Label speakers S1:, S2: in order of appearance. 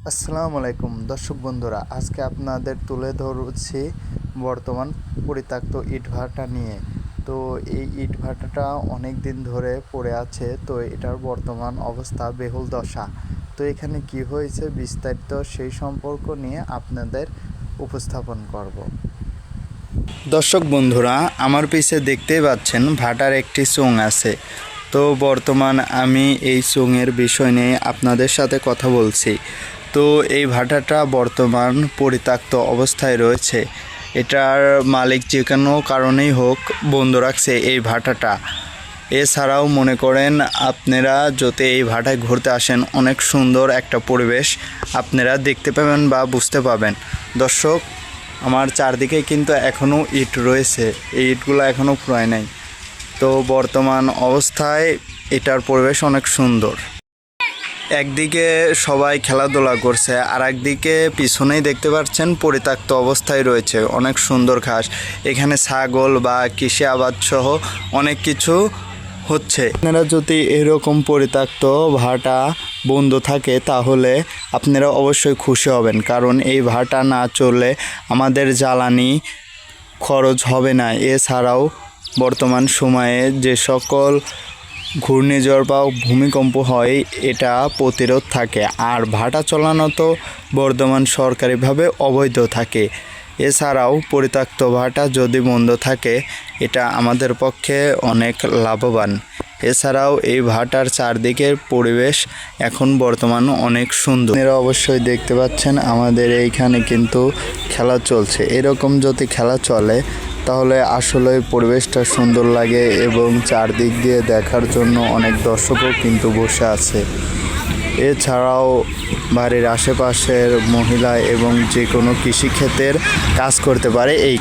S1: আসসালামু আলাইকুম দর্শক বন্ধুরা, আজকে আপনাদের তুলে ধরছি বর্তমান পরিত্যক্ত ইটভাটা নিয়ে। তো এই ইটভাটাটা অনেক দিন ধরে পড়ে আছে, তো এটার বর্তমান অবস্থা বেহুল দশা। তো এখানে কি হয়েছে বিস্তারিত সেই সম্পর্ক নিয়ে আপনাদের উপস্থাপন করব। দর্শক বন্ধুরা, আমার পিছে দেখতেই পাচ্ছেন ভাটার একটি চোঙ আছে। তো বর্তমান আমি এই চোঙের বিষয় নিয়ে আপনাদের সাথে কথা বলছি। তো এই ভাটাটা বর্তমান পরিত্যক্ত অবস্থায় রয়েছে। এটার মালিক যে কোনো কারণেই হোক বন্ধ রাখছে এই ভাটাটা। এছাড়াও মনে করেন আপনারা যদি এই ভাটায় ঘুরতে আসেন, অনেক সুন্দর একটা পরিবেশ আপনারা দেখতে পাবেন বা বুঝতে পাবেন। দর্শক, আমার চারদিকে কিন্তু এখনও ইট রয়েছে, এই ইটগুলো এখনও ফুরায় নাই। তো বর্তমান অবস্থায় এটার পরিবেশ অনেক সুন্দর। একদিকে সবাই খেলাধুলা করছে, আর একদিকে পিছনেই দেখতে পাচ্ছেন পরিত্যক্ত অবস্থায় রয়েছে অনেক সুন্দর ঘাস। এখানে ছাগল বা কৃষি আবাদ সহ অনেক কিছু হচ্ছে। আপনারা যদি এরকম পরিত্যক্ত ভাটা বন্ধ থাকে তাহলে আপনারা অবশ্যই খুশি হবেন, কারণ এই ভাটা না চললে আমাদের জ্বালানি খরচ হবে না। এছাড়াও বর্তমান সময়ে যে সকল ঘূর্ণিঝড় বা ভূমিকম্প হয় এটা প্রতিরোধ থাকে, আর ভাটা চালানো তো বর্তমান সরকারিভাবে অবৈধ থাকে। এছাড়াও পরিত্যক্ত ভাটা যদি বন্ধ থাকে এটা আমাদের পক্ষে অনেক লাভবান। এছাড়াও এই ভাটার চারদিকের পরিবেশ এখন বর্তমান অনেক সুন্দর। আপনারা অবশ্যই দেখতে পাচ্ছেন আমাদের এইখানে কিন্তু খেলা চলছে। এরকম যদি খেলা চলে তাহলে আসলে পরিবেশটা সুন্দর লাগে এবং চারদিক দিয়ে দেখার জন্য অনেক দর্শকও কিন্তু বসে আছে। এছাড়াও বাড়ির আশেপাশের মহিলা এবং যে কোনো কৃষিক্ষেত্রের কাজ করতে পারে এই